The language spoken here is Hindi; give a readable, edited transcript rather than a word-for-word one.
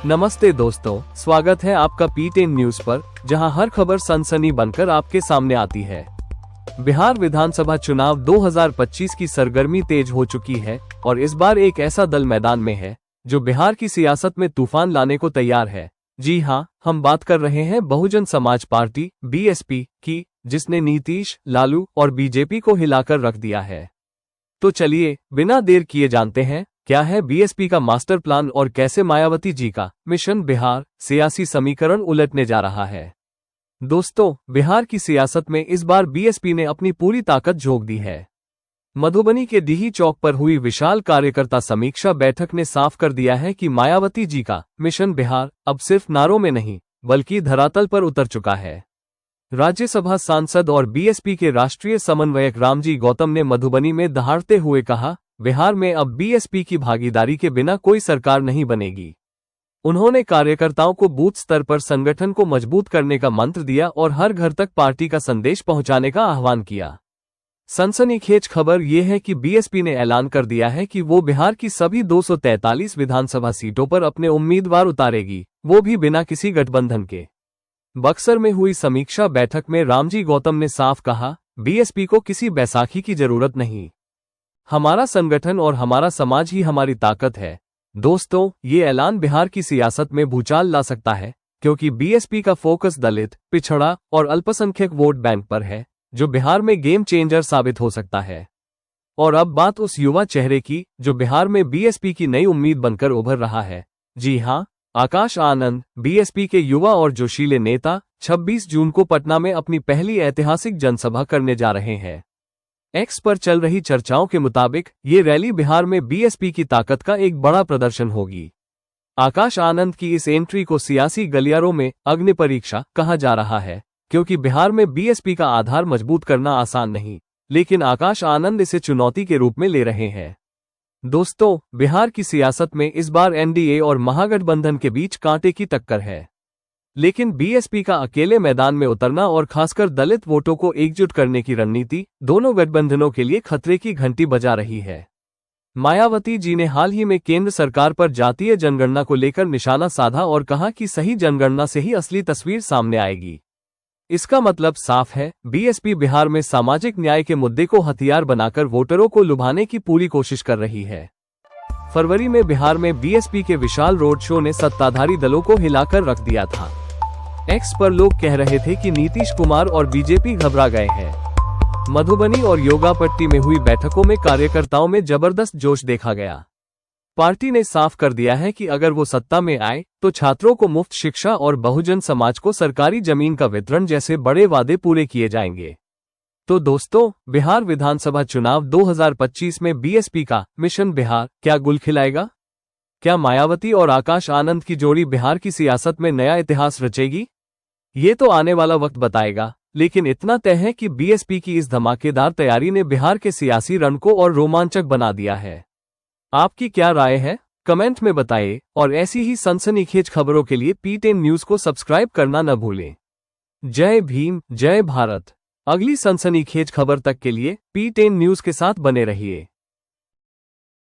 नमस्ते दोस्तों, स्वागत है आपका P10 न्यूज पर, जहां हर खबर सनसनी बनकर आपके सामने आती है। बिहार विधानसभा चुनाव 2025 की सरगर्मी तेज हो चुकी है और इस बार एक ऐसा दल मैदान में है जो बिहार की सियासत में तूफान लाने को तैयार है। जी हां, हम बात कर रहे हैं बहुजन समाज पार्टी (BSP) की, जिसने नीतीश, लालू और बीजेपी को हिलाकर रख दिया है। तो चलिए बिना देर किए जानते हैं क्या है BSP का मास्टर प्लान और कैसे मायावती जी का मिशन बिहार सियासी समीकरण उलटने जा रहा है। दोस्तों, बिहार की सियासत में इस बार BSP ने अपनी पूरी ताकत झोंक दी है। मधुबनी के डीही चौक पर हुई विशाल कार्यकर्ता समीक्षा बैठक ने साफ कर दिया है कि मायावती जी का मिशन बिहार अब सिर्फ नारों में नहीं बल्कि धरातल पर उतर चुका है। राज्यसभा सांसद और BSP के राष्ट्रीय समन्वयक रामजी गौतम ने मधुबनी में दहाड़ते हुए कहा, बिहार में अब BSP की भागीदारी के बिना कोई सरकार नहीं बनेगी। उन्होंने कार्यकर्ताओं को बूथ स्तर पर संगठन को मजबूत करने का मंत्र दिया और हर घर तक पार्टी का संदेश पहुंचाने का आह्वान किया। सनसनीखेज खबर यह है कि BSP ने ऐलान कर दिया है कि वो बिहार की सभी 243 विधानसभा सीटों पर अपने उम्मीदवार उतारेगी, वो भी बिना किसी गठबंधन के। बक्सर में हुई समीक्षा बैठक में रामजी गौतम ने साफ कहा, BSP को किसी बैसाखी की जरूरत नहीं। हमारा संगठन और हमारा समाज ही हमारी ताकत है। दोस्तों, ये ऐलान बिहार की सियासत में भूचाल ला सकता है, क्योंकि BSP का फोकस दलित, पिछड़ा और अल्पसंख्यक वोट बैंक पर है, जो बिहार में गेम चेंजर साबित हो सकता है। और अब बात उस युवा चेहरे की जो बिहार में BSP की नई उम्मीद बनकर उभर रहा है। जी हां, आकाश आनंद BSP के युवा और जोशीले नेता 26 जून को पटना में अपनी पहली ऐतिहासिक जनसभा करने जा रहे हैं। एक्स पर चल रही चर्चाओं के मुताबिक ये रैली बिहार में BSP की ताकत का एक बड़ा प्रदर्शन होगी। आकाश आनंद की इस एंट्री को सियासी गलियारों में अग्नि परीक्षा कहा जा रहा है, क्योंकि बिहार में BSP का आधार मजबूत करना आसान नहीं, लेकिन आकाश आनंद इसे चुनौती के रूप में ले रहे हैं। दोस्तों, बिहार की सियासत में इस बार NDA और महागठबंधन के बीच कांटे की टक्कर है, लेकिन BSP का अकेले मैदान में उतरना और खासकर दलित वोटों को एकजुट करने की रणनीति दोनों गठबंधनों के लिए खतरे की घंटी बजा रही है। मायावती जी ने हाल ही में केंद्र सरकार पर जातीय जनगणना को लेकर निशाना साधा और कहा कि सही जनगणना से ही असली तस्वीर सामने आएगी। इसका मतलब साफ है, BSP बिहार में सामाजिक न्याय के मुद्दे को हथियार बनाकर वोटरों को लुभाने की पूरी कोशिश कर रही है। फरवरी में बिहार में BSP के विशाल रोड शो ने सत्ताधारी दलों को हिलाकर रख दिया था। एक्स पर लोग कह रहे थे कि नीतीश कुमार और बीजेपी घबरा गए हैं। मधुबनी और योगापट्टी में हुई बैठकों में कार्यकर्ताओं में जबरदस्त जोश देखा गया। पार्टी ने साफ कर दिया है कि अगर वो सत्ता में आए तो छात्रों को मुफ्त शिक्षा और बहुजन समाज को सरकारी जमीन का वितरण जैसे बड़े वादे पूरे किए जाएंगे। तो दोस्तों, बिहार विधानसभा चुनाव 2025 में BSP का मिशन बिहार क्या गुल खिलाएगा? क्या मायावती और आकाश आनंद की जोड़ी बिहार की सियासत में नया इतिहास रचेगी? ये तो आने वाला वक्त बताएगा, लेकिन इतना तय है कि BSP की इस धमाकेदार तैयारी ने बिहार के सियासी रण को और रोमांचक बना दिया है। आपकी क्या राय है? कमेंट में बताइए और ऐसी ही सनसनीखेज खबरों के लिए P10 न्यूज को सब्सक्राइब करना न भूलें। जय भीम, जय भारत। अगली सनसनीखेज खबर तक के लिए P10 न्यूज के साथ बने रहिए।